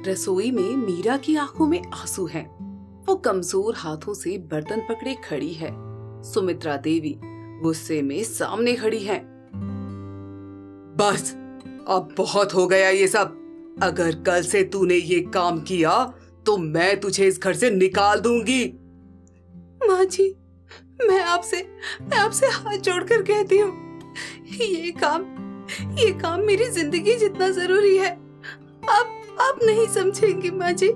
रसोई में मीरा की आंखों में आंसू हैं। वो कमजोर हाथों से बर्तन पकड़े खड़ी है। सुमित्रा देवी गुस्से में सामने खड़ी है। बस, अब बहुत हो गया ये सब। अगर कल से तूने ये काम किया तो मैं तुझे इस घर से निकाल दूंगी। माँ जी, मैं आपसे हाथ जोड़कर कहती हूँ, ये काम मेरी जिंदगी जितना जरूरी है। आप नहीं समझेंगी माँ जी।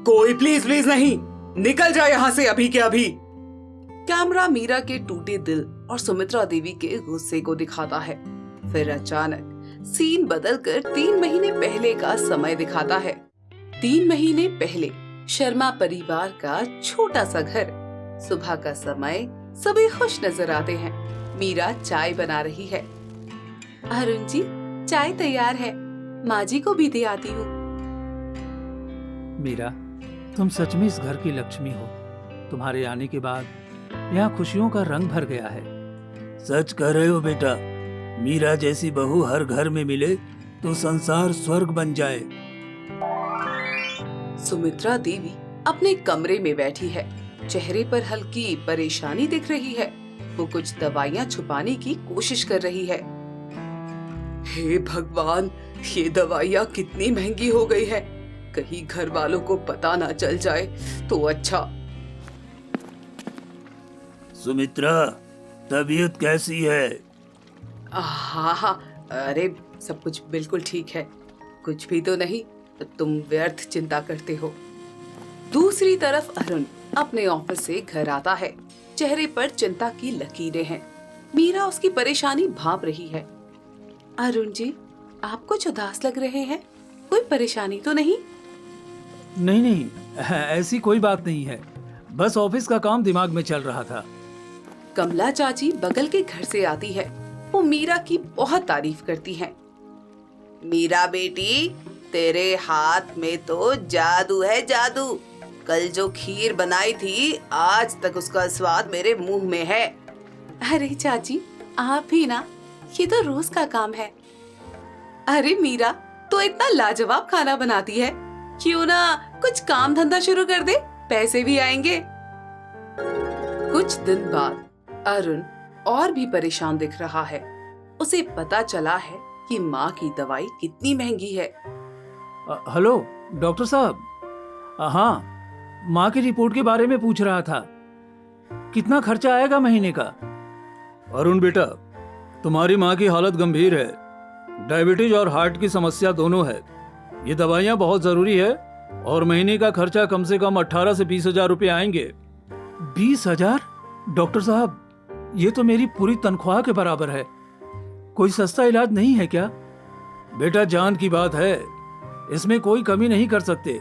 कोई प्लीज नहीं, निकल जा यहाँ से अभी के अभी। कैमरा मीरा के टूटे दिल और सुमित्रा देवी के गुस्से को दिखाता है। फिर अचानक सीन बदलकर 3 महीने पहले का समय दिखाता है। 3 महीने पहले शर्मा परिवार का छोटा सा घर। सुबह का समय, सभी खुश नजर आते हैं। मीरा चाय बना रही है। अरुण जी, चाय तैयार है, माँ जी को भी दे आती हूँ। मीरा, तुम सच में इस घर की लक्ष्मी हो। तुम्हारे आने के बाद यहाँ खुशियों का रंग भर गया है। सच कह रहे हो बेटा। मीरा जैसी बहू हर घर में मिले तो संसार स्वर्ग बन जाए। सुमित्रा देवी अपने कमरे में बैठी है। चेहरे पर हल्की परेशानी दिख रही है। वो कुछ दवाइयाँ छुपाने की कोशिश कर रही है। हे भगवान, ये दवाइयाँ कितनी महंगी हो गई है। कहीं घर वालों को पता ना चल जाए तो अच्छा। सुमित्रा, तबीयत कैसी है? हाँ, अरे सब कुछ बिल्कुल ठीक है। कुछ भी तो नहीं, तुम व्यर्थ चिंता करते हो। दूसरी तरफ अरुण अपने ऑफिस से घर आता है। चेहरे पर चिंता की लकीरें हैं। मीरा उसकी परेशानी भांप रही है। अरुण जी, आप कुछ उदास लग रहे हैं। कोई परेशानी तो नहीं? नहीं, ऐसी कोई बात नहीं है। बस ऑफिस का काम दिमाग में चल रहा था। कमला चाची बगल के घर से आती है। वो मीरा की बहुत तारीफ करती हैं। मीरा बेटी, तेरे हाथ में तो जादू है, जादू। कल जो खीर बनाई थी, आज तक उसका स्वाद मेरे मुंह में है। अरे चाची, आप भी ना, ये तो रोज का काम है। अरे मीरा, तो इतना लाजवाब खाना बनाती है, क्यों ना कुछ काम धंधा शुरू कर दे, पैसे भी आएंगे। कुछ दिन बाद अरुण और भी परेशान दिख रहा है। उसे पता चला है कि माँ की दवाई कितनी महंगी है। हेलो डॉक्टर साहब। हाँ, माँ की रिपोर्ट के बारे में पूछ रहा था। कितना खर्चा आएगा महीने का? अरुण बेटा, तुम्हारी माँ की हालत गंभीर है। डायबिटीज और हार्ट की समस्या दोनों है। ये दवाइयाँ बहुत जरूरी है और महीने का खर्चा कम से कम 18 से 20 हजार रुपए आएंगे। 20,000? डॉक्टर साहब, ये तो मेरी पूरी तनख्वाह के बराबर है। कोई सस्ता इलाज नहीं है क्या? बेटा, जान की बात है, इसमें कोई कमी नहीं कर सकते।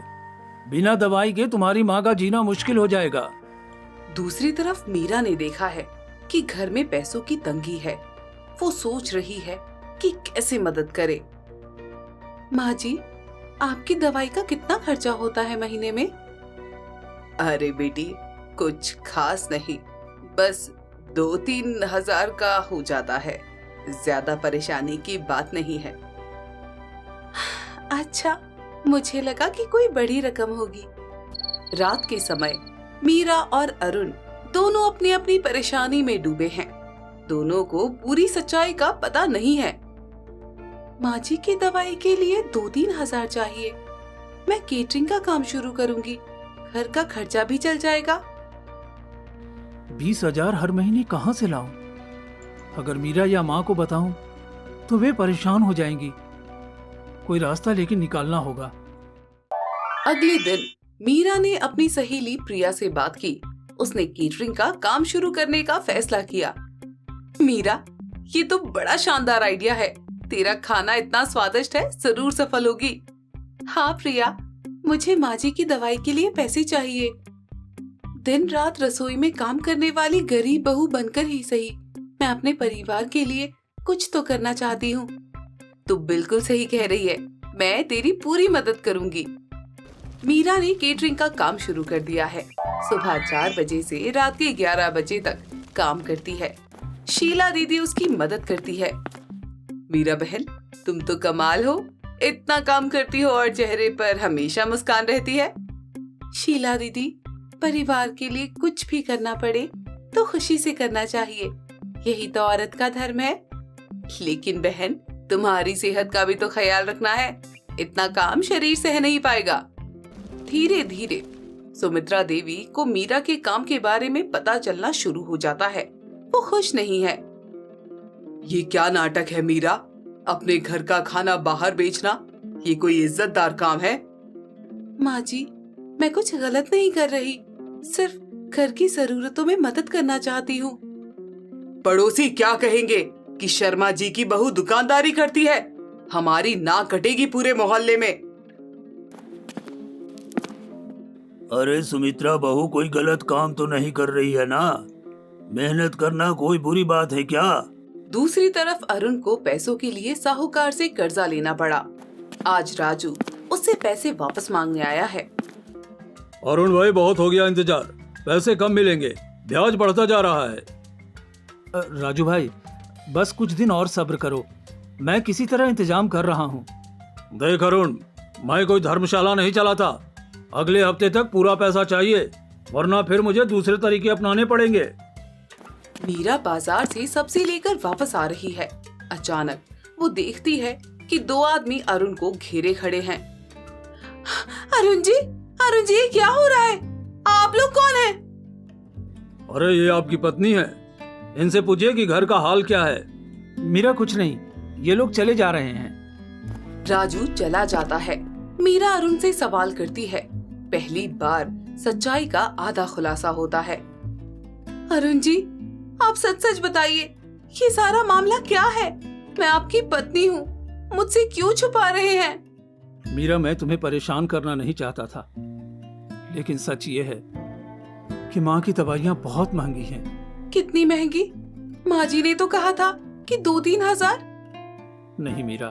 बिना दवाई के तुम्हारी माँ का जीना मुश्किल हो जाएगा। दूसरी तरफ मीरा ने देखा है कि घर में पैसों की तंगी है। वो सोच रही है कि कैसे मदद करे। माँ जी, आपकी दवाई का कितना खर्चा होता है महीने में? अरे बेटी, कुछ खास नहीं, बस 2-3 हजार का हो जाता है। ज्यादा परेशानी की बात नहीं है। अच्छा, मुझे लगा कि कोई बड़ी रकम होगी। रात के समय मीरा और अरुण दोनों अपनी अपनी परेशानी में डूबे हैं। दोनों को पूरी सच्चाई का पता नहीं है। माँ जी की दवाई के लिए 2-3 हजार चाहिए। मैं केटरिंग का काम शुरू करूंगी, घर का खर्चा भी चल जाएगा। 20,000 हर महीने कहाँ से लाऊं? अगर मीरा या माँ को बताऊं तो वे परेशान हो जाएंगी। कोई रास्ता लेकर निकालना होगा। अगले दिन मीरा ने अपनी सहेली प्रिया से बात की। उसने केटरिंग का काम शुरू करने का फैसला किया। मीरा, ये तो बड़ा शानदार आइडिया है। तेरा खाना इतना स्वादिष्ट है, जरूर सफल होगी। हाँ प्रिया, मुझे माँ जी की दवाई के लिए पैसे चाहिए। दिन रात रसोई में काम करने वाली गरीब बहू बनकर ही सही, मैं अपने परिवार के लिए कुछ तो करना चाहती हूँ। तू बिल्कुल सही कह रही है, मैं तेरी पूरी मदद करूंगी। मीरा ने केटरिंग का काम शुरू कर दिया है। सुबह 4 बजे से रात के 11 बजे तक काम करती है। शीला दीदी उसकी मदद करती है। मीरा बहन, तुम तो कमाल हो, इतना काम करती हो और चेहरे पर हमेशा मुस्कान रहती है। शीला दीदी, परिवार के लिए कुछ भी करना पड़े तो खुशी से करना चाहिए, यही तो औरत का धर्म है। लेकिन बहन, तुम्हारी सेहत का भी तो ख्याल रखना है, इतना काम शरीर सह नहीं पाएगा। धीरे धीरे सुमित्रा देवी को मीरा के काम के बारे में पता चलना शुरू हो जाता है। वो खुश नहीं है। ये क्या नाटक है मीरा, अपने घर का खाना बाहर बेचना, ये कोई इज्जतदार काम है? माँ जी, मैं कुछ गलत नहीं कर रही, सिर्फ घर की जरूरतों में मदद करना चाहती हूँ। पड़ोसी क्या कहेंगे कि शर्मा जी की बहू दुकानदारी करती है? हमारी नाक कटेगी पूरे मोहल्ले में। अरे सुमित्रा बहू कोई गलत काम तो नहीं कर रही है ना? मेहनत करना कोई बुरी बात है क्या? दूसरी तरफ अरुण को पैसों के लिए साहूकार से कर्जा लेना पड़ा। आज राजू उससे पैसे वापस मांगने आया है। अरुण भाई बहुत हो गया इंतजार, पैसे कम मिलेंगे, ब्याज बढ़ता जा रहा है। राजू भाई, बस कुछ दिन और सब्र करो, मैं किसी तरह इंतजाम कर रहा हूँ। देख अरुण, मैं कोई धर्मशाला नहीं चलाता, अगले हफ्ते तक पूरा पैसा चाहिए, वरना फिर मुझे दूसरे तरीके अपनाने पड़ेंगे। मीरा बाजार से सब्जी लेकर वापस आ रही है। अचानक वो देखती है कि दो आदमी अरुण को घेरे खड़े हैं। अरुण जी, ये क्या हो रहा है? आप लोग कौन हैं? अरे ये आपकी पत्नी है, इनसे पूछिए कि घर का हाल क्या है। मीरा कुछ नहीं, ये लोग चले जा रहे हैं। राजू चला जाता है। मीरा अरुण से सवाल करती है। पहली बार सच्चाई का आधा खुलासा होता है। अरुण जी, आप सच सच बताइए, ये सारा मामला क्या है? मैं आपकी पत्नी हूँ, मुझसे क्यों छुपा रहे हैं? मीरा, मैं तुम्हें परेशान करना नहीं चाहता था, लेकिन सच ये है कि माँ की दवाइयाँ बहुत महंगी हैं। कितनी महंगी? माँ जी ने तो कहा था कि 2-3 हजार। नहीं मीरा,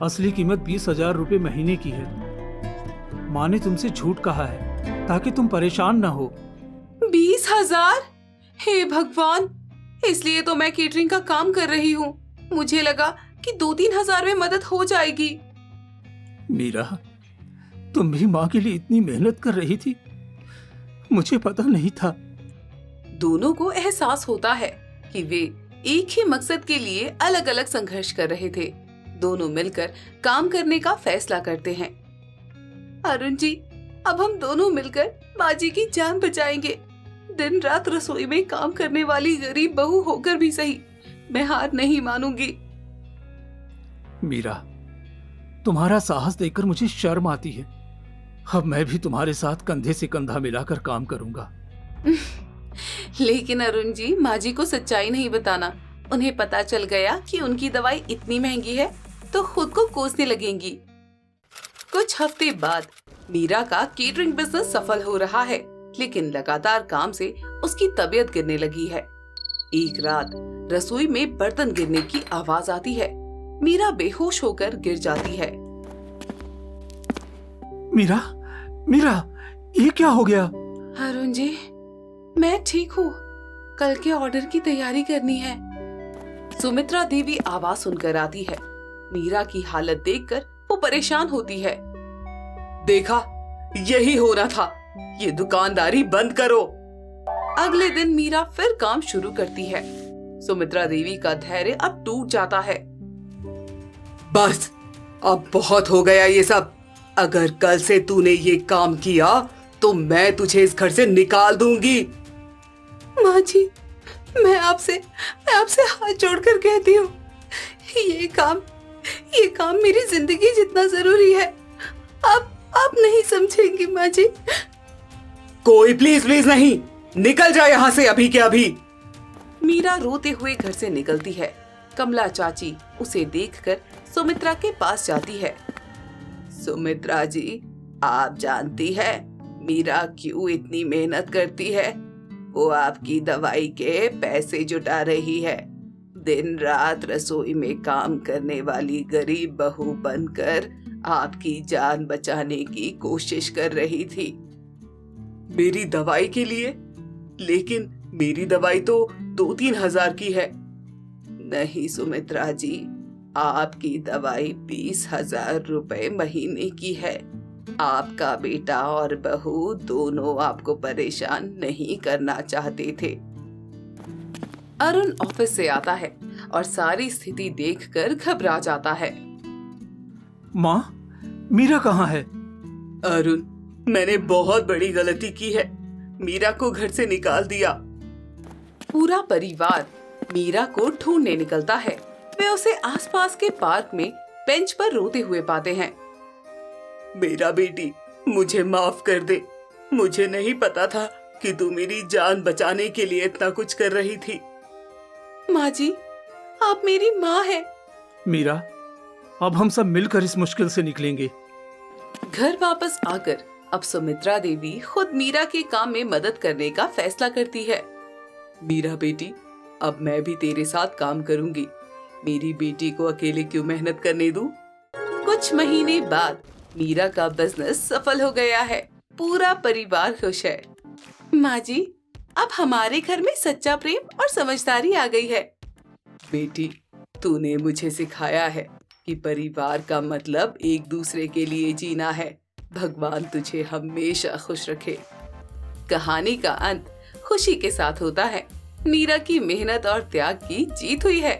असली कीमत 20,000 रुपए महीने की है। माँ ने तुमसे झूठ कहा है ताकि तुम परेशान न हो। 20,000? हे भगवान, इसलिए तो मैं केटरिंग का काम कर रही हूँ। मुझे लगा कि 2-3 हजार में मदद हो जाएगी। मीरा, तुम भी माँ के लिए इतनी मेहनत कर रही थी, मुझे पता नहीं था। दोनों को एहसास होता है कि वे एक ही मकसद के लिए अलग अलग संघर्ष कर रहे थे। दोनों मिलकर काम करने का फैसला करते हैं। अरुण जी, अब हम दोनों मिलकर बाजी की जान बचाएंगे। दिन रात रसोई में काम करने वाली गरीब बहू होकर भी सही, मैं हार नहीं मानूंगी। मीरा, तुम्हारा साहस देखकर मुझे शर्म आती है। अब मैं भी तुम्हारे साथ कंधे से कंधा मिलाकर काम करूंगा। लेकिन अरुण जी, माँ जी को सच्चाई नहीं बताना। उन्हें पता चल गया कि उनकी दवाई इतनी महंगी है तो खुद को कोसने लगेंगी। कुछ हफ्ते बाद मीरा का केटरिंग बिजनेस सफल हो रहा है, लेकिन लगातार काम से उसकी तबीयत गिरने लगी है। एक रात रसोई में बर्तन गिरने की आवाज आती है। मीरा बेहोश होकर गिर जाती है। मीरा, मीरा, ये क्या हो गया? अरुण जी, मैं ठीक हूँ, कल के ऑर्डर की तैयारी करनी है। सुमित्रा देवी आवाज सुनकर आती है। मीरा की हालत देखकर वो परेशान होती है। देखा, यही होना था, ये दुकानदारी बंद करो। अगले दिन मीरा फिर काम शुरू करती है। सुमित्रा देवी का धैर्य अब टूट जाता है। बस, अब बहुत हो गया ये सब। अगर कल से तूने ये काम किया तो मैं तुझे इस घर से निकाल दूंगी। माँ जी, मैं आपसे हाथ जोड़कर कहती हूँ, ये काम मेरी जिंदगी जितना जरूरी है। आप नहीं समझेंगी माँ जी। कोई प्लीज नहीं, निकल जा यहाँ से अभी के अभी। मीरा रोते हुए घर से निकलती है। कमला चाची उसे देखकर सुमित्रा के पास जाती है। सुमित्रा जी, आप जानती है मीरा क्यों इतनी मेहनत करती है? वो आपकी दवाई के पैसे जुटा रही है। दिन रात रसोई में काम करने वाली गरीब बहू बनकर आपकी जान बचाने की कोशिश कर रही थी। मेरी दवाई के लिए? लेकिन मेरी दवाई तो 2-3 हजार की है। नहीं सुमित्रा जी, आपकी दवाई 20,000 रुपए महीने की है। आपका बेटा और बहू दोनों आपको परेशान नहीं करना चाहते थे। अरुण ऑफिस से आता है और सारी स्थिति देखकर घबरा जाता है। माँ, मीरा कहाँ है? अरुण, मैंने बहुत बड़ी गलती की है। मीरा को घर से निकाल दिया। पूरा परिवार मीरा को ढूंढने निकलता है। वे उसे आसपास के पार्क में बेंच पर रोते हुए पाते हैं। मेरा बेटी, मुझे माफ कर दे। मुझे नहीं पता था कि तू मेरी जान बचाने के लिए इतना कुछ कर रही थी। माँ जी, आप मेरी माँ हैं। मीरा, अब हम सब मिलकर इस मुश्किल से निकलेंगे। घर वापस आकर अब सुमित्रा देवी खुद मीरा के काम में मदद करने का फैसला करती है। मीरा बेटी, अब मैं भी तेरे साथ काम करूंगी। मेरी बेटी को अकेले क्यों मेहनत करने दूं? कुछ महीने बाद मीरा का बिजनेस सफल हो गया है। पूरा परिवार खुश है। माँ जी, अब हमारे घर में सच्चा प्रेम और समझदारी आ गई है। बेटी, तूने मुझे सिखाया है कि परिवार का मतलब एक दूसरे के लिए जीना है। भगवान तुझे हमेशा खुश रखे। कहानी का अंत खुशी के साथ होता है। मीरा की मेहनत और त्याग की जीत हुई है।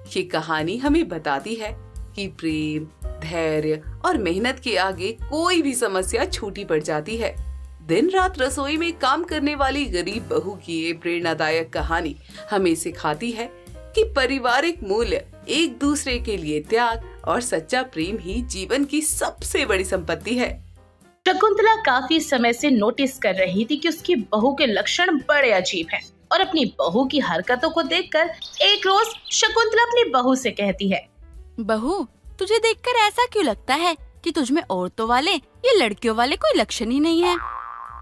ये कहानी हमें बताती है कि प्रेम, धैर्य और मेहनत के आगे कोई भी समस्या छोटी पड़ जाती है। दिन रात रसोई में काम करने वाली गरीब बहू की ये प्रेरणादायक कहानी हमें सिखाती है कि पारिवारिक मूल्य, एक दूसरे के लिए त्याग और सच्चा प्रेम ही जीवन की सबसे बड़ी संपत्ति है। शकुंतला काफी समय से नोटिस कर रही थी कि उसकी बहू के लक्षण बड़े अजीब हैं और अपनी बहू की हरकतों को देखकर एक रोज शकुंतला अपनी बहू से कहती है, बहू, तुझे देखकर ऐसा क्यों लगता है कि तुझमें औरतों वाले या लड़कियों वाले कोई लक्षण ही नहीं है?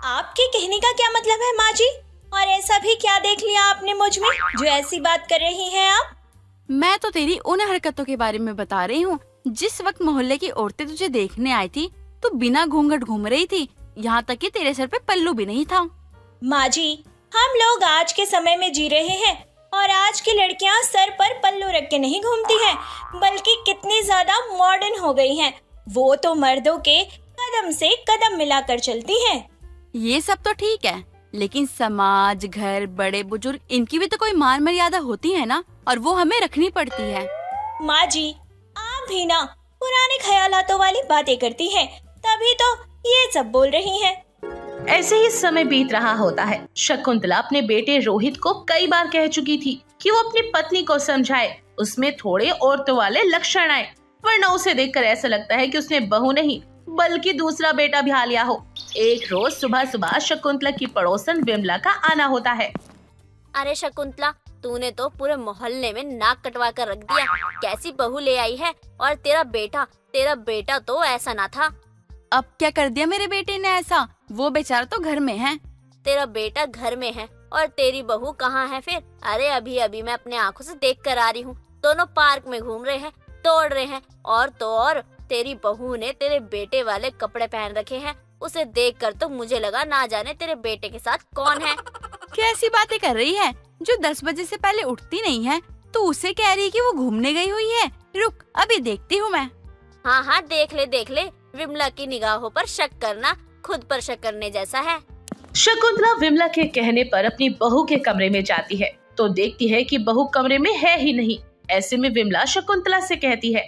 आपके कहने का क्या मतलब है माँ जी? और ऐसा भी क्या देख लिया आपने मुझ में जो ऐसी बात कर रही हैं आप? मैं तो तेरी उन हरकतों के बारे में बता रही हूँ। जिस वक्त मोहल्ले की औरतें तुझे देखने आई थी, तो बिना घूंघट घूम रही थी, यहाँ तक कि तेरे सर पे पल्लू भी नहीं था। माँ जी, हम लोग आज के समय में जी रहे हैं और आज की लड़कियाँ सर पर पल्लू रख के नहीं घूमती हैं, बल्कि कितनी ज्यादा मॉडर्न हो गई हैं। वो तो मर्दों के कदम से कदम मिलाकर चलती हैं। ये सब तो ठीक है, लेकिन समाज, घर, बड़े बुजुर्ग, इनकी भी तो कोई मान मर्यादा होती है ना, और वो हमें रखनी पड़ती है। माँ जी, आप भी ना पुराने ख्यालातों वाली बातें करती हैं, तभी तो ये सब बोल रही हैं। ऐसे ही समय बीत रहा होता है। शकुंतला अपने बेटे रोहित को कई बार कह चुकी थी कि वो अपनी पत्नी को समझाए, उसमें थोड़े औरतों वाले लक्षण आए, वरना उसे देखकर ऐसा लगता है कि उसने बहू नहीं बल्कि दूसरा बेटा ब्याह लिया हो। एक रोज सुबह सुबह शकुंतला की पड़ोसन विमला का आना होता है। अरे शकुंतला, तूने तो पूरे मोहल्ले में नाक कटवा कर रख दिया। कैसी बहू ले आई है? और तेरा बेटा तो ऐसा ना था। अब क्या कर दिया मेरे बेटे ने ऐसा? वो बेचारा तो घर में है। तेरा बेटा घर में है और तेरी बहू कहाँ है फिर? अरे अभी अभी मैं अपने आंखों से देख कर आ रही हूँ। दोनों पार्क में घूम रहे हैं, दौड़ रहे हैं, और तो और तेरी बहू ने तेरे बेटे वाले कपड़े पहन रखे हैं। उसे देखकर तो मुझे लगा ना जाने तेरे बेटे के साथ कौन है। कैसी बातें कर रही है? जो 10 बजे से पहले उठती नहीं है, तो उसे कह रही कि वो घूमने गई हुई है। रुक, अभी देखती हूँ मैं। हाँ, देख ले। विमला की निगाहों पर शक करना खुद पर शक करने जैसा है। शकुंतला विमला के कहने पर अपनी बहू के कमरे में जाती है तो देखती है कि बहू कमरे में है ही नहीं। ऐसे में विमला शकुंतला से कहती है,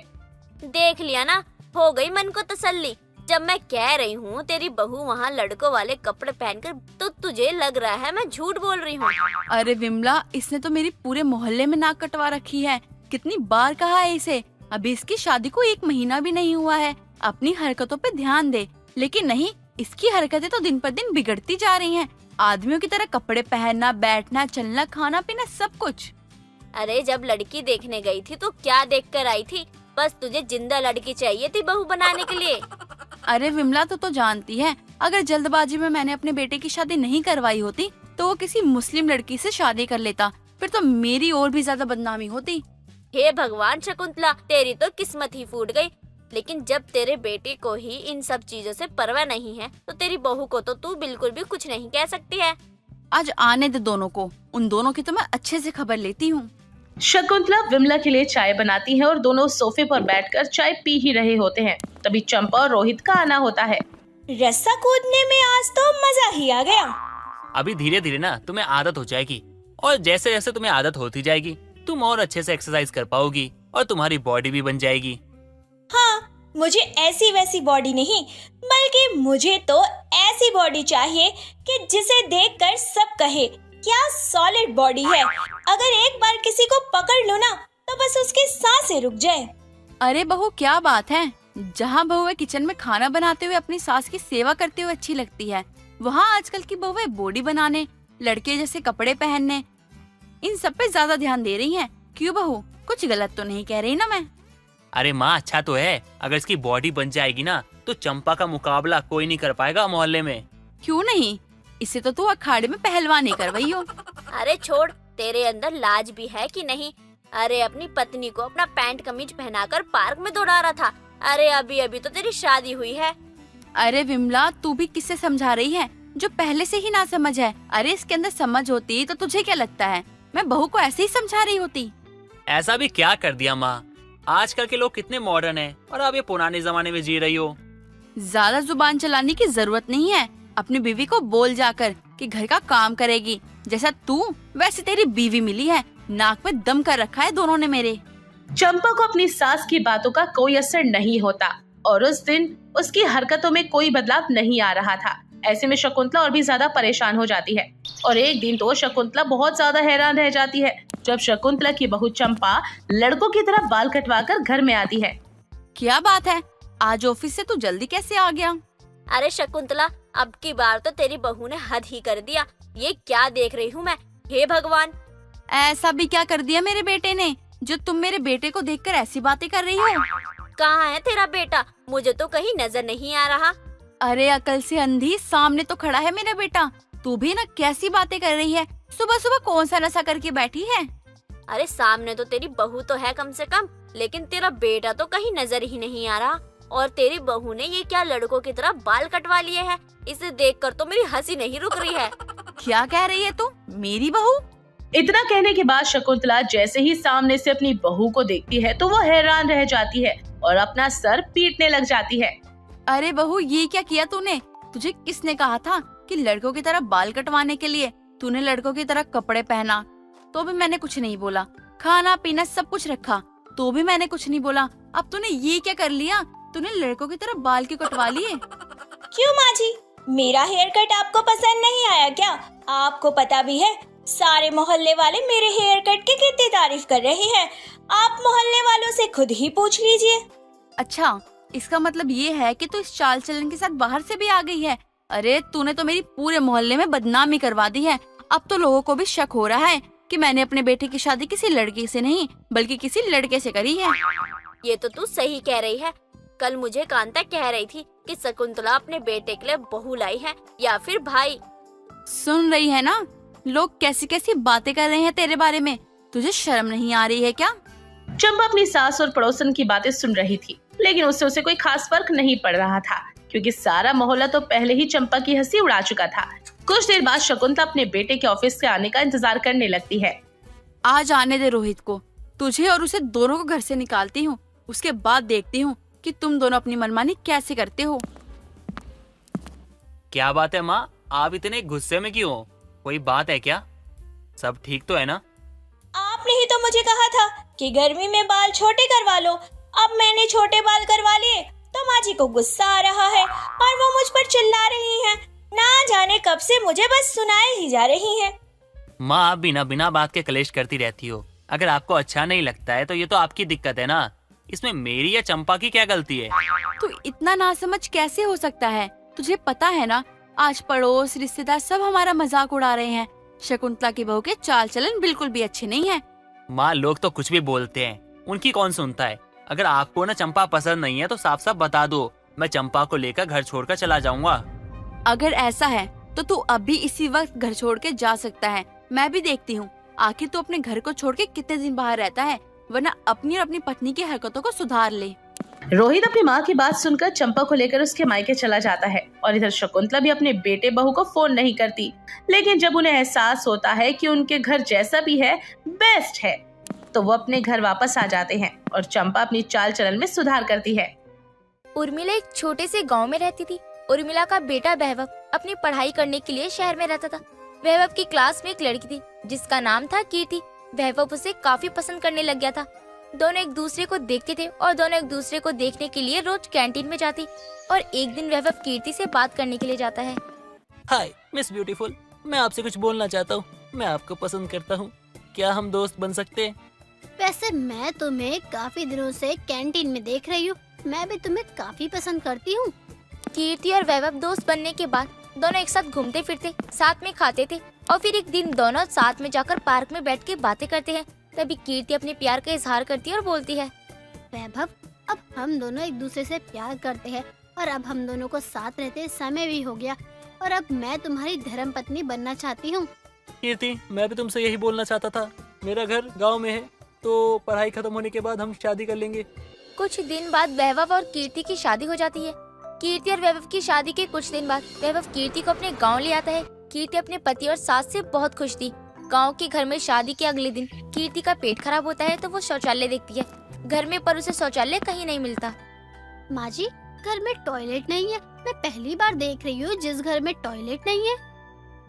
देख लिया ना, हो गई मन को तसल्ली। जब मैं कह रही हूँ तेरी बहू वहाँ लड़कों वाले कपड़े पहनकर, तो तुझे लग रहा है मैं झूठ बोल रही हूँ। अरे विमला, इसने तो मेरी पूरे मोहल्ले में नाक कटवा रखी है। कितनी बार कहा है इसे, अभी इसकी शादी को 1 महीना भी नहीं हुआ है। अपनी हरकतों पे ध्यान दे। लेकिन नहीं, इसकी हरकतें तो दिन पर दिन बिगड़ती जा रही हैं। आदमियों की तरह कपड़े पहनना, बैठना, चलना, खाना पीना, सब कुछ। अरे जब लड़की देखने गई थी तो क्या देख कर आई थी? बस तुझे जिंदा लड़की चाहिए थी बहू बनाने के लिए। अरे विमला, तो जानती है, अगर जल्दबाजी में मैंने अपने बेटे की शादी नहीं करवाई होती, तो वो किसी मुस्लिम लड़की से शादी कर लेता। फिर तो मेरी और भी ज्यादा बदनामी होती। हे भगवान शकुंतला, तेरी तो किस्मत ही फूट गई। लेकिन जब तेरे बेटे को ही इन सब चीजों से परवाह नहीं है, तो तेरी बहू को तो तू बिल्कुल भी कुछ नहीं कह सकती है। आज आने दे दोनों को। उन दोनों की तो मैं अच्छे से खबर लेती हूँ। शकुंतला विमला के लिए चाय बनाती है और दोनों सोफे पर बैठकर चाय पी ही रहे होते हैं। तभी चंपा और रोहित का आना होता है। रस्सा कूदने में आज तो मजा ही आ गया। अभी धीरे धीरे ना तुम्हें आदत हो जाएगी और जैसे जैसे तुम्हें आदत होती जाएगी तुम और अच्छे से एक्सरसाइज कर पाओगी और तुम्हारी बॉडी भी बन जाएगी। हाँ, मुझे ऐसी वैसी बॉडी नहीं, बल्कि मुझे तो ऐसी बॉडी चाहिए कि जिसे देखकर सब कहे क्या सॉलिड बॉडी है। अगर एक बार किसी को पकड़ लूं ना तो बस उसकी सांसें रुक जाए। अरे बहू क्या बात है, जहाँ बहुएं किचन में खाना बनाते हुए अपनी सास की सेवा करते हुए अच्छी लगती है, वहाँ आजकल की बहुएं बॉडी बनाने, लड़के जैसे कपड़े पहनने, इन सब पे ज्यादा ध्यान दे रही हैं। क्यों बहू, कुछ गलत तो नहीं कह रही ना मैं? अरे माँ अच्छा तो है, अगर इसकी बॉडी बन जाएगी ना तो चंपा का मुकाबला कोई नहीं कर पाएगा मोहल्ले में। क्यों नहीं, इसे तो तू अखाड़े में पहलवानी करवाई हो। अरे छोड़, तेरे अंदर लाज भी है कि नहीं? अरे अपनी पत्नी को अपना पैंट कमीज पहनाकर पार्क में दौड़ा रहा था। अरे अभी अभी तो तेरी शादी हुई है। अरे विमला, तू भी किससे समझा रही है जो पहले से ही ना समझ है? अरे इसके अंदर समझ होती तो तुझे क्या लगता है मैं बहू को ऐसे ही समझा रही होती? ऐसा भी क्या कर दिया माँ, आजकल के लोग कितने मॉडर्न हैं और आप ये पुराने जमाने में जी रही हो। ज्यादा जुबान चलाने की जरूरत नहीं है। अपनी बीवी को बोल जाकर कि घर का काम करेगी। जैसा तू वैसे तेरी बीवी मिली है, नाक में दम कर रखा है दोनों ने मेरे। चंपा को अपनी सास की बातों का कोई असर नहीं होता और उस दिन उसकी हरकतों में कोई बदलाव नहीं आ रहा था। ऐसे में शकुंतला और भी ज्यादा परेशान हो जाती है और एक दिन तो शकुंतला बहुत ज्यादा हैरान रह जाती है जब शकुंतला की बहू चंपा लड़कों की तरह बाल कटवाकर घर में आती है। क्या बात है, आज ऑफिस से तू जल्दी कैसे आ गया? अरे शकुंतला, अब की बार तो तेरी बहू ने हद ही कर दिया। ये क्या देख रही हूँ मैं, हे भगवान। ऐसा भी क्या कर दिया मेरे बेटे ने जो तुम मेरे बेटे को देखकर ऐसी बातें कर रही हो? कहाँ है तेरा बेटा? मुझे तो कहीं नजर नहीं आ रहा। अरे अकल से अंधी, सामने तो खड़ा है मेरा बेटा। तू भी ना कैसी बातें कर रही है, सुबह सुबह कौन सा नशा करके बैठी है? अरे सामने तो तेरी बहू तो है कम से कम, लेकिन तेरा बेटा तो कहीं नजर ही नहीं आ रहा। और तेरी बहू ने ये क्या लड़कों की तरह बाल कटवा लिए हैं? इसे देखकर तो मेरी हंसी नहीं रुक रही है। क्या कह रही है तू, मेरी बहू? इतना कहने के बाद शकुंतला जैसे ही सामने से अपनी बहू को देखती है तो वो हैरान रह जाती है और अपना सर पीटने लग जाती है। अरे बहू, ये क्या किया तूने? तुझे किसने कहा था कि लड़कों की तरह बाल कटवाने के लिए? तूने लड़कों की तरह कपड़े पहना तो भी मैंने कुछ नहीं बोला, खाना पीना सब कुछ रखा तो भी मैंने कुछ नहीं बोला। अब तूने ये क्या कर लिया? तूने लड़कों की तरह बाल क्यों कटवा लिए? क्यों माँ जी, मेरा हेयर कट आपको पसंद नहीं आया क्या? आपको पता भी है सारे मोहल्ले वाले मेरे हेयर कट की कितनी तारीफ कर रहे हैं। आप मोहल्ले वालों से खुद ही पूछ लीजिए। अच्छा, इसका मतलब ये है कि तू इस चाल चलन के साथ बाहर से भी आ गई है? अरे तूने तो मेरी पूरे मोहल्ले में बदनामी करवा दी है। अब तो लोगों को भी शक हो रहा है कि मैंने अपने बेटे की शादी किसी लड़की से नहीं बल्कि किसी लड़के से करी है। ये तो तू सही कह रही है। कल मुझे कांता कह रही थी कि शकुंतला अपने बेटे के लिए बहू लाई है या फिर भाई। सुन रही है ना, लोग कैसी कैसी बातें कर रहे हैं तेरे बारे में। तुझे शर्म नहीं आ रही है क्या? चंपा अपनी सास और पड़ोसन की बातें सुन रही थी, लेकिन उससे उसे कोई खास फर्क नहीं पड़ रहा था क्योंकि सारा मोहल्ला तो पहले ही चंपा की हंसी उड़ा चुका था। कुछ देर बाद शकुंतला अपने बेटे के ऑफिस से आने का इंतजार करने लगती है। आज आने दे रोहित को, तुझे और उसे दोनों को घर से निकालती हूँ, उसके बाद देखती हूँ कि तुम दोनों अपनी मनमानी कैसे करते हो। क्या बात है माँ, आप इतने गुस्से में क्यों? कोई बात है क्या? सब ठीक तो है ना? आपने ही तो मुझे कहा था कि गर्मी में बाल छोटे करवा लो। अब मैंने छोटे बाल करवा लिए तो माँ जी को गुस्सा आ रहा है और वो मुझ पर चिल्ला रही हैं। ना जाने कब से मुझे बस सुनाए ही जा रही हैं। माँ, आप बिना बिना बात के कलेश करती रहती हो। अगर आपको अच्छा नहीं लगता है तो ये तो आपकी दिक्कत है ना, इसमें मेरी या चंपा की क्या गलती है? तू इतना नासमझ कैसे हो सकता है? तुझे पता है ना, आज पड़ोस रिश्तेदार सब हमारा मजाक उड़ा रहे हैं। शकुंतला की बहू के चाल चलन बिल्कुल भी अच्छे नहीं है। माँ, लोग तो कुछ भी बोलते हैं, उनकी कौन सुनता है? अगर आपको ना चंपा पसंद नहीं है तो साफ साफ बता दो, मैं चंपा को लेकर घर छोड़कर चला जाऊंगा। अगर ऐसा है तो तू अभी इसी वक्त घर छोड़ के जा सकता है। मैं भी देखती हूँ आखिर तू अपने घर को छोड़ के कितने दिन बाहर रहता है, वरना अपनी और अपनी पत्नी की हरकतों को सुधार ले। रोहित अपनी माँ की बात सुनकर चंपा को लेकर उसके मायके चला जाता है और इधर शकुंतला भी अपने बेटे बहू को फोन नहीं करती। लेकिन जब उन्हें एहसास होता है कि उनके घर जैसा भी है बेस्ट है तो वो अपने घर वापस आ जाते हैं और चंपा अपनी चाल चलन में सुधार करती है। उर्मिला एक छोटे से गांव में रहती थी। उर्मिला का बेटा वैभव अपनी पढ़ाई करने के लिए शहर में रहता था। वैभव की क्लास में एक लड़की थी जिसका नाम था कीर्ति। वैभव उसे काफी पसंद करने लग गया था। दोनों एक दूसरे को देखते थे और दोनों एक दूसरे को देखने के लिए रोज कैंटीन में जाती। और एक दिन वैभव कीर्ति से बात करने के लिए जाता है। हाय मिस ब्यूटीफुल, मैं आपसे कुछ बोलना चाहता हूँ। मैं आपको पसंद करता हूँ, क्या हम दोस्त बन सकते हैं? वैसे मैं तुम्हें काफी दिनों से कैंटीन में देख रही हूँ। मैं भी तुम्हें काफी पसंद करती हूँ। कीर्ति और वैभव दोस्त बनने के बाद दोनों एक साथ घूमते फिरते, साथ में खाते थे और फिर एक दिन दोनों साथ में जाकर पार्क में बैठ के बातें करते हैं। तभी कीर्ति अपने प्यार का इजहार करती है और बोलती है, वैभव, अब हम दोनों एक दूसरे से प्यार करते हैं और अब हम दोनों को साथ रहते समय भी हो गया और अब मैं तुम्हारी धर्म पत्नी बनना चाहती हूँ। कीर्ति, मैं भी तुमसे यही बोलना चाहता था। मेरा घर गांव में है, तो पढ़ाई खत्म होने के बाद हम शादी कर लेंगे। कुछ दिन बाद वैभव और कीर्ति की शादी हो जाती है। कीर्ति और वैभव की शादी के कुछ दिन बाद वैभव कीर्ति को अपने गांव ले आता है। कीर्ति अपने पति और सास से बहुत खुश थी। गांव के घर में शादी के अगले दिन कीर्ति का पेट खराब होता है तो वो शौचालय देखती है घर में, पर उसे शौचालय कहीं नहीं मिलता। माँ जी, घर में टॉयलेट नहीं है। मैं पहली बार देख रही हूँ जिस घर में टॉयलेट नहीं है।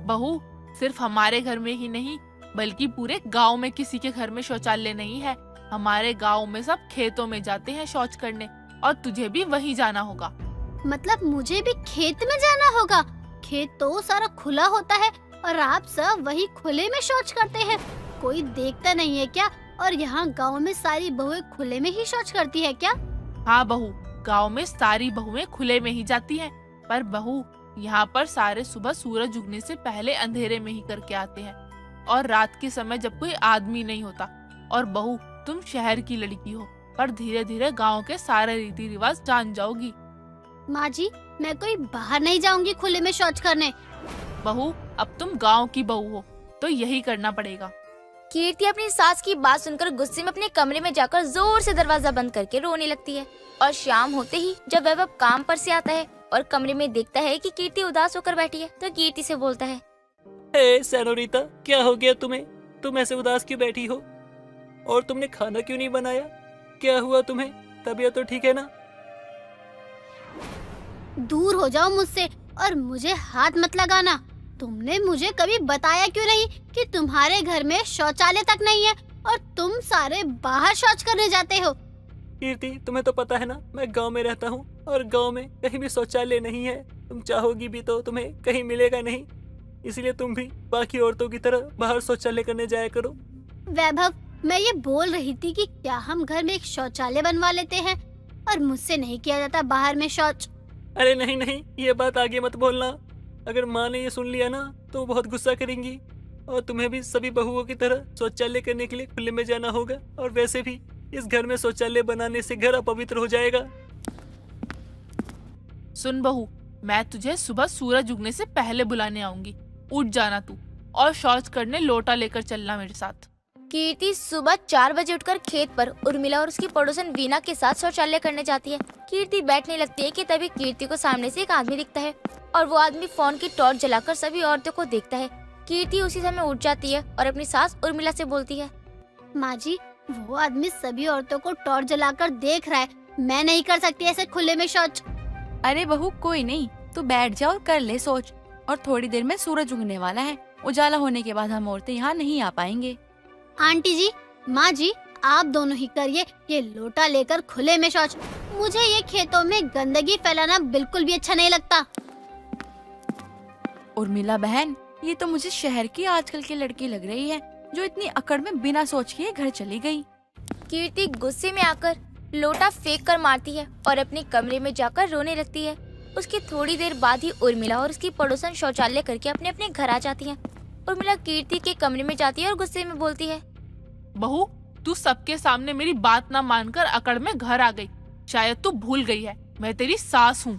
बहू, सिर्फ हमारे घर में ही नहीं बल्कि पूरे गांव में किसी के घर में शौचालय नहीं है। हमारे गांव में सब खेतों में जाते हैं शौच करने और तुझे भी वहीं जाना होगा। मतलब मुझे भी खेत में जाना होगा? खेत तो सारा खुला होता है और आप सब वही खुले में शौच करते हैं। कोई देखता नहीं है क्या? और यहाँ गांव में सारी बहुएं खुले में ही शौच करती है क्या? हाँ बहू, गांव में सारी बहुएं खुले में ही जाती हैं, पर बहू यहाँ पर सारे सुबह सूरज उगने से पहले अंधेरे में ही करके आते हैं और रात के समय जब कोई आदमी नहीं होता। और बहू, तुम शहर की लड़की हो पर धीरे धीरे गांव के सारे रीति रिवाज जान जाओगी। माँ जी, मैं कोई बाहर नहीं जाऊंगी खुले में शौच करने। बहू, अब तुम गांव की बहू हो तो यही करना पड़ेगा। कीर्ति अपनी सास की बात सुनकर गुस्से में अपने कमरे में जाकर जोर से दरवाजा बंद करके रोने लगती है। और शाम होते ही जब वैभव काम पर से आता है और कमरे में देखता है कि कीर्ति उदास होकर बैठी है तो कीर्ति से बोलता है, हे सेनोरिटा, क्या हो गया तुम्हें? तुम ऐसे उदास क्यों बैठी हो? और तुमने खाना क्यों नहीं बनाया? क्या हुआ तुम्हें? तबीयत तो ठीक है ना? दूर हो जाओ मुझसे और मुझे हाथ मत लगाना। तुमने मुझे कभी बताया क्यों नहीं कि तुम्हारे घर में शौचालय तक नहीं है और तुम सारे बाहर शौच करने जाते हो? कीर्ति, तुम्हें तो पता है ना, मैं गांव में रहता हूँ और गांव में कहीं भी शौचालय नहीं है। तुम चाहोगी भी तो तुम्हें कहीं मिलेगा नहीं, इसलिए तुम भी बाकी औरतों की तरह बाहर शौचालय करने जाया करो। वैभव, मैं ये बोल रही थी कि क्या हम घर में एक शौचालय बनवा लेते हैं और मुझसे नहीं किया जाता बाहर में शौच। अरे नहीं नहीं, ये बात आगे मत बोलना। अगर माँ ने ये सुन लिया ना तो बहुत गुस्सा करेंगी और तुम्हें भी सभी बहुओं की तरह शौचालय करने के लिए खुले में जाना होगा। और वैसे भी इस घर में शौचालय बनाने से घर अपवित्र हो जाएगा। सुन बहू, मैं तुझे सुबह सूरज उगने से पहले बुलाने आऊंगी। उठ जाना तू और शौच करने लोटा लेकर चलना मेरे साथ। कीर्ति सुबह 4 बजे उठकर खेत पर उर्मिला और उसकी पड़ोसन वीना के साथ शौचालय करने जाती है। कीर्ति बैठने लगती है कि तभी कीर्ति को सामने से एक आदमी दिखता है और वो आदमी फोन की टॉर्च जलाकर सभी औरतों को देखता है। कीर्ति उसी समय उठ जाती है और अपनी सास उर्मिला से बोलती है, माँ जी, वो आदमी सभी औरतों को टॉर्च जलाकर देख रहा है। मैं नहीं कर सकती ऐसे खुले में शौच। अरे बहू, कोई नहीं, तू बैठ जा और कर ले सोच। और थोड़ी देर में सूरज उगने वाला है। उजाला होने के बाद हम औरतें यहाँ नहीं आ पाएंगे। आंटी जी, माँ जी, आप दोनों ही करिए ये लोटा लेकर खुले में शौच। मुझे ये खेतों में गंदगी फैलाना बिल्कुल भी अच्छा नहीं लगता। उर्मिला बहन, ये तो मुझे शहर की आजकल की लड़की लग रही है जो इतनी अकड़ में बिना सोच के घर चली गई। कीर्ति गुस्से में आकर लोटा फेंक कर मारती है और अपने कमरे में जाकर रोने लगती है। उसकी थोड़ी देर बाद ही उर्मिला और उसकी पड़ोसन शौचालय करके अपने अपने घर आ जाती हैं। उर्मिला कीर्ति के कमरे में जाती है और गुस्से में बोलती है, बहू, तू सबके सामने मेरी बात ना मानकर अकड़ में घर आ गई। शायद तू भूल गई है, मैं तेरी सास हूँ।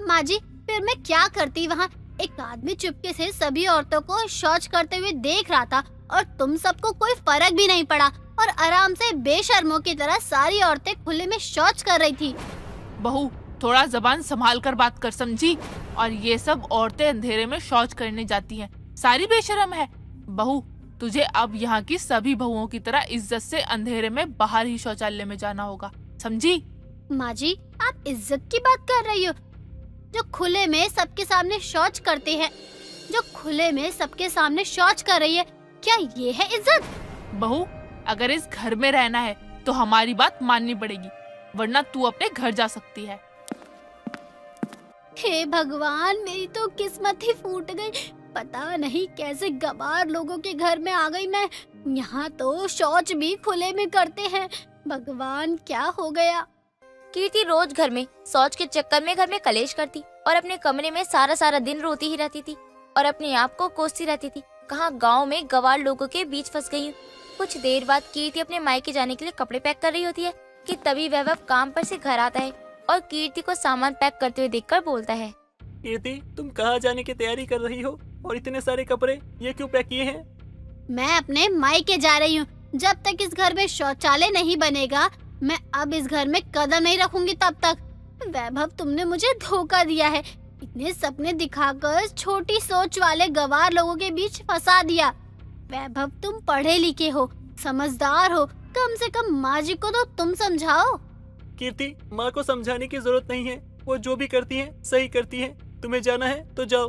माँ जी, फिर मैं क्या करती? वहाँ एक आदमी चुपके से सभी औरतों को शौच करते हुए देख रहा था और तुम सबको कोई फर्क भी नहीं पड़ा और आराम से बेशर्मों की तरह सारी औरतें खुले में शौच कर रही थी। बहू, थोड़ा जबान संभाल कर बात कर, समझी? और ये सब औरतें अंधेरे में शौच करने जाती हैं, सारी बेशर्म है। बहू, तुझे अब यहाँ की सभी बहुओं की तरह इज्जत से अंधेरे में बाहर ही शौचालय में जाना होगा, समझी? माँ जी, आप इज्जत की बात कर रही हो? जो खुले में सबके सामने शौच करते हैं, जो खुले में सबके सामने शौच कर रही है, क्या ये है इज्जत? बहू, अगर इस घर में रहना है तो हमारी बात माननी पड़ेगी, वरना तू अपने घर जा सकती है। हे भगवान, मेरी तो किस्मत ही फूट गई। पता नहीं कैसे गवार लोगों के घर में आ गई मैं। यहाँ तो शौच भी खुले में करते हैं। भगवान, क्या हो गया? कीर्ति रोज घर में शौच के चक्कर में घर में कलेश करती और अपने कमरे में सारा सारा दिन रोती ही रहती थी और अपने आप को कोसती रहती थी, कहाँ गांव में गवार लोगों के बीच फंस गई हूँ। कुछ देर बाद कीर्ति अपने मायके जाने के लिए कपड़े पैक कर रही होती है कि तभी वैभव काम पर से घर आता है और कीर्ति को सामान पैक करते हुए देखकर बोलता है, कीर्ति, तुम कहाँ जाने की तैयारी कर रही हो और इतने सारे कपड़े ये क्यों पैक किए हैं? मैं अपने मायके जा रही हूँ। जब तक इस घर में शौचालय नहीं बनेगा, मैं अब इस घर में कदम नहीं रखूंगी तब तक। वैभव, तुमने मुझे धोखा दिया है। इतने सपने दिखाकर छोटी सोच वाले गवार लोगों के बीच फंसा दिया। वैभव, तुम पढ़े लिखे हो, समझदार हो, कम से कम माँ जी को तो तुम समझाओ। कीर्ति, माँ को समझाने की जरूरत नहीं है, वो जो भी करती हैं सही करती हैं। तुम्हें जाना है तो जाओ।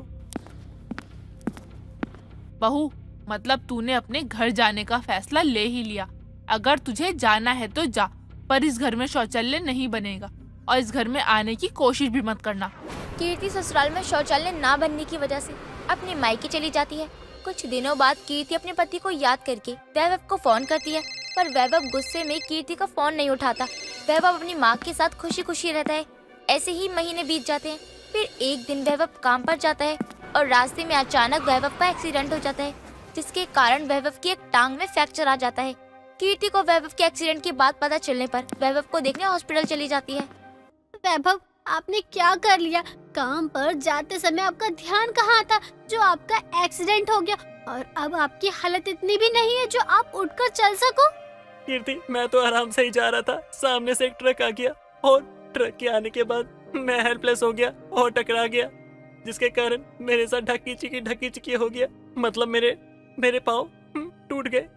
बहू, मतलब तूने अपने घर जाने का फैसला ले ही लिया। अगर तुझे जाना है तो जा, पर इस घर में शौचालय नहीं बनेगा और इस घर में आने की कोशिश भी मत करना। कीर्ति ससुराल में शौचालय ना बनने की वजह से अपने मायके चली जाती है। कुछ दिनों बाद कीर्ति अपने पति को याद करके वैभव को फोन करती है, पर वैभव गुस्से में कीर्ति का फोन नहीं उठाता। वैभव अपनी माँ के साथ खुशी खुशी रहता है। ऐसे ही महीने बीत जाते हैं। फिर एक दिन वैभव काम पर जाता है और रास्ते में अचानक वैभव का एक्सीडेंट हो जाता है, जिसके कारण वैभव की एक टांग में फ्रैक्चर आ जाता है। कीर्ति को वैभव के एक्सीडेंट की बात पता चलने पर वैभव को देखने हॉस्पिटल चली जाती है। वैभव, आपने क्या कर लिया? काम पर जाते समय आपका ध्यान कहाँ था जो आपका एक्सीडेंट हो गया? और अब आपकी हालत इतनी भी नहीं है जो आप उठकर चल सको। कीर्ति, मैं तो आराम से ही जा रहा था, सामने से एक ट्रक आ गया और ट्रक के आने के बाद मैं हेल्पलेस हो गया और टकरा गया, जिसके कारण मेरे साथ ढकी चिकी हो गया। मतलब मेरे पाँव टूट गए।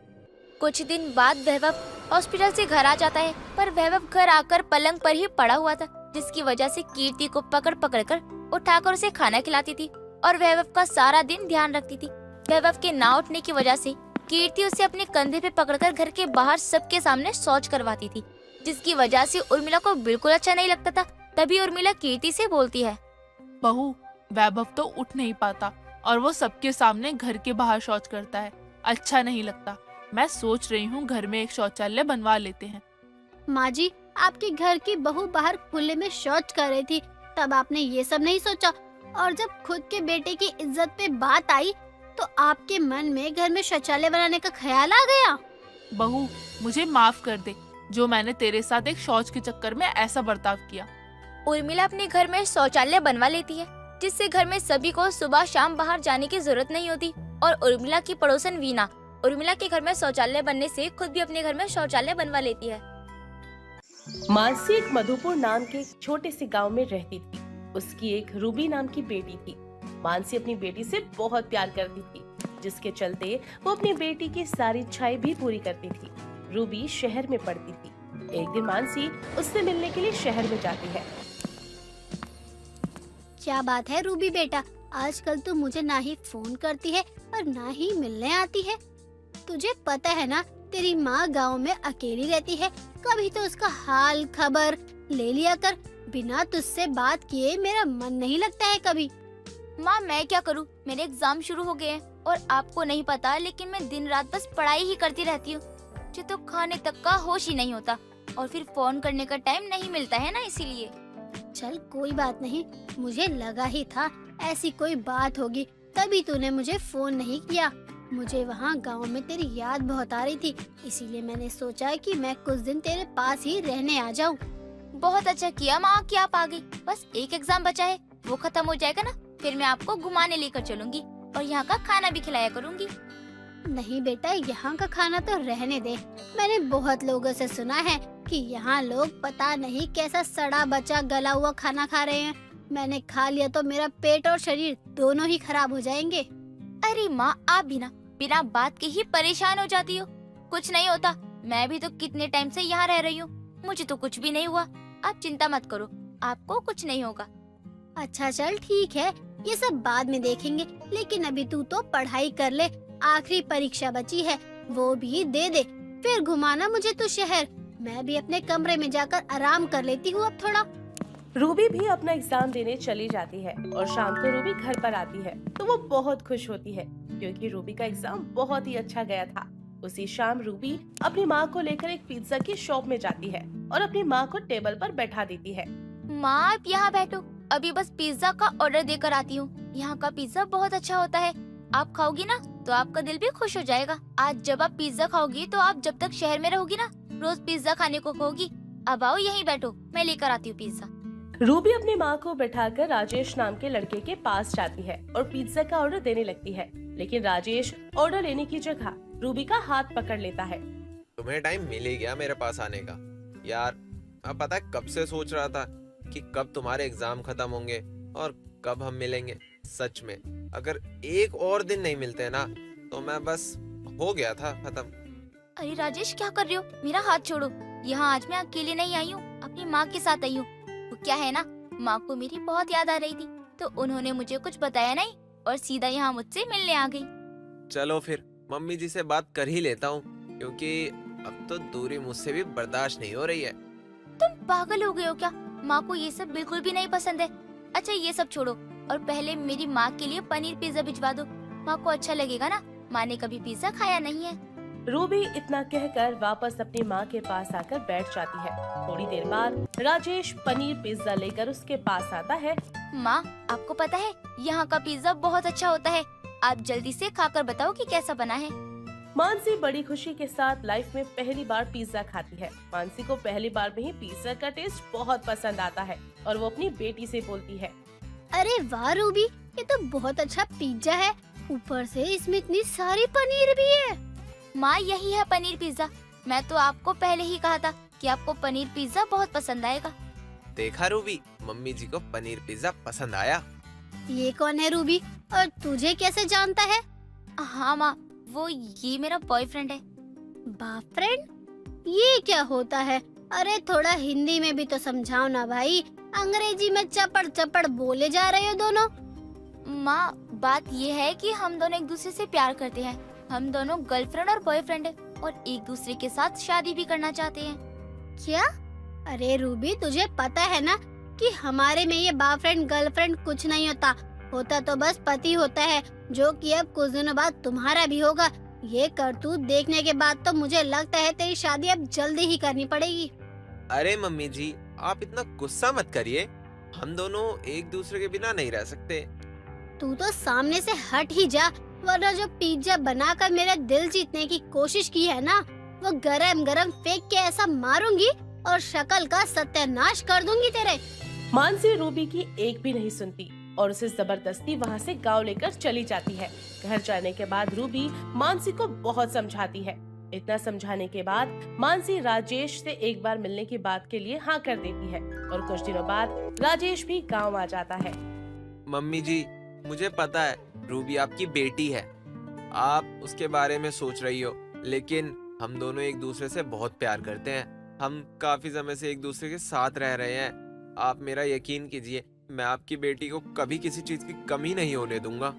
कुछ दिन बाद वैभव हॉस्पिटल से घर आ जाता है, पर वैभव घर आकर पलंग पर ही पड़ा हुआ था, जिसकी वजह से कीर्ति को पकड़ कर उठाकर उसे खाना खिलाती थी और वैभव का सारा दिन ध्यान रखती थी। वैभव के ना उठने की वजह से कीर्ति उसे अपने कंधे पे पकड़कर घर के बाहर सबके सामने शौच करवाती थी, जिसकी वजह से उर्मिला को बिल्कुल अच्छा नहीं लगता था। तभी उर्मिला कीर्ति से बोलती है, बहू, वैभव तो उठ नहीं पाता और वो सबके सामने घर के बाहर शौच करता है, अच्छा नहीं लगता। मैं सोच रही हूँ घर में एक शौचालय बनवा लेते हैं। माँ जी, आपके घर की बहू बाहर खुले में शौच कर रही थी, तब आपने ये सब नहीं सोचा, और जब खुद के बेटे की इज्जत पे बात आई तो आपके मन में घर में शौचालय बनाने का ख्याल आ गया। बहू, मुझे माफ कर दे जो मैंने तेरे साथ एक शौच के चक्कर में ऐसा बर्ताव किया। उर्मिला अपने घर में शौचालय बनवा लेती है, जिससे घर में सभी को सुबह शाम बाहर जाने की जरूरत नहीं होती। और उर्मिला की पड़ोसन वीना उर्मिला के घर में शौचालय बनने से खुद भी अपने घर में शौचालय बनवा लेती है। मानसी एक मधुपुर नाम के एक छोटे से गांव में रहती थी। उसकी एक रूबी नाम की बेटी थी। मानसी अपनी बेटी से बहुत प्यार करती थी, जिसके चलते वो अपनी बेटी की सारी इच्छाएं भी पूरी करती थी। रूबी शहर में पढ़ती थी। एक दिन मानसी उससे मिलने के लिए शहर में जाती है। क्या बात है रूबी बेटा, आजकल तो मुझे ना ही फोन करती है और ना ही मिलने आती है। तुझे पता है ना, तेरी माँ गांव में अकेली रहती है, कभी तो उसका हाल खबर ले लिया कर। बिना तुझसे बात किए मेरा मन नहीं लगता है कभी। माँ, मैं क्या करूँ, मेरे एग्जाम शुरू हो गए हैं और आपको नहीं पता, लेकिन मैं दिन रात बस पढ़ाई ही करती रहती हूँ। मुझे तो खाने तक का होश ही नहीं होता और फिर फोन करने का टाइम नहीं मिलता है ना, इसीलिए। चल कोई बात नहीं, मुझे लगा ही था ऐसी कोई बात होगी, तभी तूने मुझे फोन नहीं किया। मुझे वहाँ गांव में तेरी याद बहुत आ रही थी, इसीलिए मैंने सोचा कि मैं कुछ दिन तेरे पास ही रहने आ जाऊँ। बहुत अच्छा किया माँ कि आप आ गई। बस एक एग्जाम बचा है, वो खत्म हो जाएगा ना, फिर मैं आपको घुमाने लेकर चलूंगी और यहाँ का खाना भी खिलाया करूँगी। नहीं बेटा, यहाँ का खाना तो रहने दे। मैंने बहुत लोगों से सुना है कि यहाँ लोग पता नहीं कैसा सड़ा बचा गला हुआ खाना खा रहे हैं। मैंने खा लिया तो मेरा पेट और शरीर दोनों ही खराब हो जाएंगे। अरे माँ, आप भी ना, बिना बात के ही परेशान हो जाती हो। कुछ नहीं होता, मैं भी तो कितने टाइम से यहाँ रह रही हूँ, मुझे तो कुछ भी नहीं हुआ। आप चिंता मत करो, आपको कुछ नहीं होगा। अच्छा चल ठीक है, ये सब बाद में देखेंगे, लेकिन अभी तू तो पढ़ाई कर ले। आखिरी परीक्षा बची है, वो भी दे दे, फिर घुमाना मुझे तो शहर। मैं भी अपने कमरे में जाकर आराम कर लेती हूँ अब थोड़ा। रूबी भी अपना एग्जाम देने चली जाती है और शाम को रूबी घर पर आती है तो वो बहुत खुश होती है क्योंकि रूबी का एग्जाम बहुत ही अच्छा गया था। उसी शाम रूबी अपनी माँ को लेकर एक पिज्जा की शॉप में जाती है और अपनी माँ को टेबल पर बैठा देती है। माँ आप यहाँ बैठो, अभी बस पिज्जा का ऑर्डर देकर आती हूँ। यहाँ का पिज्जा बहुत अच्छा होता है, आप खाओगी ना तो आपका दिल भी खुश हो जाएगा। आज जब आप पिज्जा खाओगी तो आप जब तक शहर में रहोगी ना रोज पिज्जा खाने को कहोगी। अब आओ यहीं बैठो, मैं लेकर आती हूँ पिज्जा। रूबी अपनी माँ को बैठाकर राजेश नाम के लड़के के पास जाती है और पिज्जा का ऑर्डर देने लगती है, लेकिन राजेश ऑर्डर लेने की जगह रूबी का हाथ पकड़ लेता है। तुम्हें टाइम मिल ही गया मेरे पास आने का। यार मैं पता है कब से सोच रहा था कि कब तुम्हारे एग्जाम खत्म होंगे और कब हम मिलेंगे। सच में अगर एक और दिन नहीं मिलते ना तो मैं बस हो गया था खत्म। अरे राजेश क्या कर रहे हो, मेरा हाथ छोड़ो। यहाँ आज मैं अकेले नहीं आई हूँ, अपनी माँ के साथ आई हूँ। वो क्या है ना, माँ को मेरी बहुत याद आ रही थी तो उन्होंने मुझे कुछ बताया नहीं और सीधा यहाँ मुझसे मिलने आ गई। चलो फिर मम्मी जी से बात कर ही लेता हूँ क्योंकि अब तो दूरी मुझसे भी बर्दाश्त नहीं हो रही है। तुम पागल हो गए हो क्या? माँ को ये सब बिल्कुल भी नहीं पसंद है। अच्छा ये सब छोड़ो और पहले मेरी माँ के लिए पनीर पिज्जा भिजवा दो, माँ को अच्छा लगेगा ना, माँ ने कभी पिज्जा खाया नहीं है। रूबी इतना कहकर वापस अपनी माँ के पास आकर बैठ जाती है। थोड़ी देर बाद राजेश पनीर पिज्जा लेकर उसके पास आता है। माँ आपको पता है यहाँ का पिज्जा बहुत अच्छा होता है, आप जल्दी से खाकर बताओ कि कैसा बना है। मानसी बड़ी खुशी के साथ लाइफ में पहली बार पिज्जा खाती है। मानसी को पहली बार में ही पिज्जा का टेस्ट बहुत पसंद आता है और वो अपनी बेटी से बोलती है, अरे वाह रूबी, ये तो बहुत अच्छा पिज्जा है, ऊपर से इसमें इतनी सारी पनीर भी है। माँ यही है पनीर पिज्जा, मैं तो आपको पहले ही कहा था कि आपको पनीर पिज्जा बहुत पसंद आएगा। देखा रूबी, मम्मी जी को पनीर पिज्जा पसंद आया। ये कौन है रूबी और तुझे कैसे जानता है? हाँ माँ, वो ये मेरा बॉयफ्रेंड है। बॉयफ्रेंड? ये क्या होता है? अरे थोड़ा हिंदी में भी तो समझाओ ना भाई, अंग्रेजी में चपड़ चपड़ बोले जा रहे हो दोनों। माँ बात ये है कि हम दोनों एक दूसरे से प्यार करते हैं, हम दोनों गर्लफ्रेंड और बॉयफ्रेंड है और एक दूसरे के साथ शादी भी करना चाहते हैं। क्या? अरे रूबी तुझे पता है ना कि हमारे में ये बॉयफ्रेंड गर्लफ्रेंड कुछ नहीं होता, होता तो बस पति होता है, जो कि अब कुछ दिनों बाद तुम्हारा भी होगा। ये करतूत देखने के बाद तो मुझे लगता है तेरी शादी अब जल्दी ही करनी पड़ेगी। अरे मम्मी जी आप इतना गुस्सा मत करिए, हम दोनों एक दूसरे के बिना नहीं रह सकते। तू तो सामने से हट ही जा, वरना जो पिज्जा बनाकर मेरा दिल जीतने की कोशिश की है ना, वो गरम गरम फेंक के ऐसा मारूंगी और शक्ल का सत्यानाश कर दूंगी तेरे। मानसी रूबी की एक भी नहीं सुनती और उसे जबरदस्ती वहाँ से गाँव लेकर चली जाती है। घर जाने के बाद रूबी मानसी को बहुत समझाती है। इतना समझाने के बाद मानसी राजेश से एक बार मिलने की बात के लिए हाँ कर देती है और कुछ दिनों बाद राजेश भी गाँव आ जाता है। मम्मी जी मुझे पता है रूबी आपकी बेटी है, आप उसके बारे में सोच रही हो, लेकिन हम दोनों एक दूसरे से बहुत प्यार करते हैं, हम काफी समय से एक दूसरे के साथ रह रहे हैं। आप मेरा यकीन कीजिए, मैं आपकी बेटी को कभी किसी चीज की कमी नहीं होने दूंगा।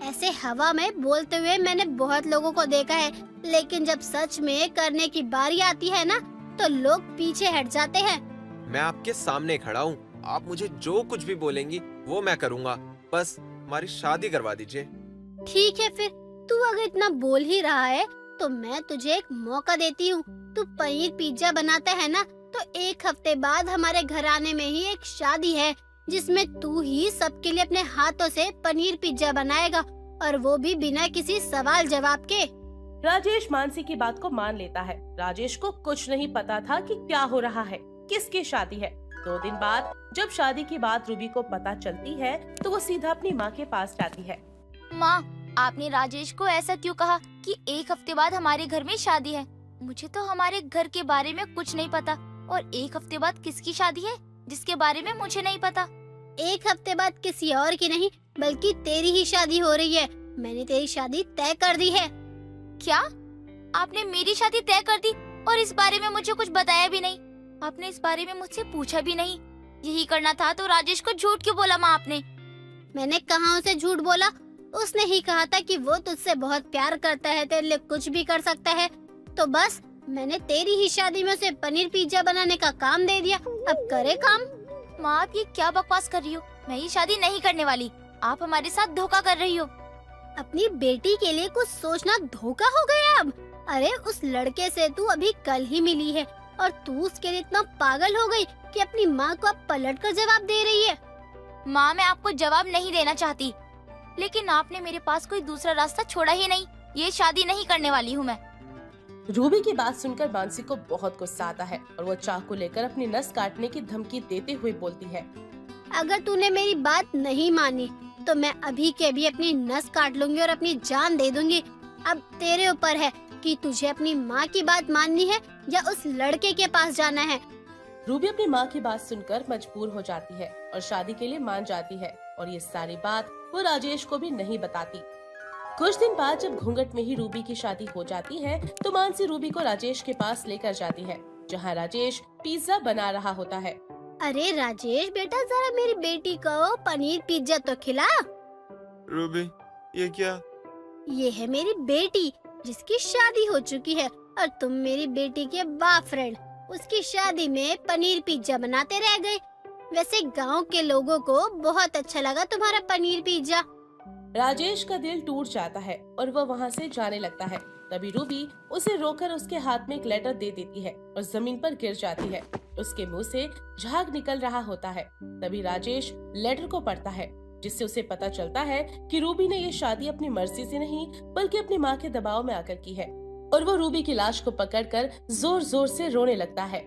ऐसे हवा में बोलते हुए मैंने बहुत लोगों को देखा है, लेकिन जब सच में करने की बारी आती है ना तो लोग पीछे हट जाते हैं। मैं आपके सामने खड़ा हूँ, आप मुझे जो कुछ भी बोलेंगी वो मैं करूँगा, बस हमारी शादी करवा दीजिए। ठीक है फिर, तू अगर इतना बोल ही रहा है तो मैं तुझे एक मौका देती हूँ। तू पनीर पिज्जा बनाता है ना, तो एक हफ्ते बाद हमारे घर आने में ही एक शादी है जिसमें तू ही सबके लिए अपने हाथों से पनीर पिज्जा बनाएगा, और वो भी बिना किसी सवाल जवाब के। राजेश मानसी की बात को मान लेता है। राजेश को कुछ नहीं पता था कि क्या हो रहा है, किसकी शादी है। 2 दिन बाद जब शादी की बात रूबी को पता चलती है तो वो सीधा अपनी माँ के पास जाती है। माँ आपने राजेश को ऐसा क्यों कहा कि एक हफ्ते बाद हमारे घर में शादी है? मुझे तो हमारे घर के बारे में कुछ नहीं पता, और एक हफ्ते बाद किसकी शादी है जिसके बारे में मुझे नहीं पता? एक हफ्ते बाद किसी और की नहीं बल्कि तेरी ही शादी हो रही है। मैंने तेरी शादी तय कर दी है। क्या? आपने मेरी शादी तय कर दी और इस बारे में मुझे कुछ बताया भी नहीं? आपने इस बारे में मुझसे पूछा भी नहीं? यही करना था तो राजेश को झूठ क्यों बोला माँ आपने? मैंने कहाँ उसे झूठ बोला? उसने ही कहा था कि वो तुझसे बहुत प्यार करता है, तेरे लिए कुछ भी कर सकता है। तो बस मैंने तेरी ही शादी में उसे पनीर पिज्जा बनाने का काम दे दिया। अब करे काम। माँ आप ये क्या बकवास कर रही हो? मैं ये शादी नहीं करने वाली। आप हमारे साथ धोखा कर रही हो। अपनी बेटी के लिए कुछ सोचना धोखा हो गया अब। अरे उस लड़के से तू अभी कल ही मिली है और तू उसके लिए इतना पागल हो गई कि अपनी माँ को अब पलट कर जवाब दे रही है। माँ मैं आपको जवाब नहीं देना चाहती, लेकिन आपने मेरे पास कोई दूसरा रास्ता छोड़ा ही नहीं। ये शादी नहीं करने वाली हूँ मैं। रूबी की बात सुनकर मानसी को बहुत गुस्सा आता है और वो चाकू लेकर अपनी नस काटने की धमकी देते हुए बोलती है, अगर तूने मेरी बात नहीं मानी तो मैं अभी के अभी अपनी नस काट लूंगी और अपनी जान दे दूंगी। अब तेरे ऊपर है कि तुझे अपनी माँ की बात माननी है या उस लड़के के पास जाना है। रूबी अपनी माँ की बात सुनकर मजबूर हो जाती है और शादी के लिए मान जाती है और ये सारी बात वो राजेश को भी नहीं बताती। कुछ दिन बाद जब घूंघट में ही रूबी की शादी हो जाती है तो मानसी रूबी को राजेश के पास लेकर जाती है, जहाँ राजेश पिज्जा बना रहा होता है। अरे राजेश बेटा, जरा मेरी बेटी को पनीर पिज्जा तो खिला। रूबी ये क्या? ये है मेरी बेटी जिसकी शादी हो चुकी है और तुम मेरी बेटी के बॉयफ्रेंड उसकी शादी में पनीर पिज्जा बनाते रह गए। वैसे गांव के लोगों को बहुत अच्छा लगा तुम्हारा पनीर पिज्जा। राजेश का दिल टूट जाता है और वह वहाँ से जाने लगता है। तभी रूबी उसे रोकर उसके हाथ में एक लेटर दे देती है और जमीन पर गिर जाती है। उसके मुंह से झाग निकल रहा होता है। तभी राजेश लेटर को पढ़ता है, जिससे उसे पता चलता है कि रूबी ने ये शादी अपनी मर्जी से नहीं बल्कि अपनी माँ के दबाव में आकर की है और वो रूबी की लाश को पकड़कर जोर जोर से रोने लगता है।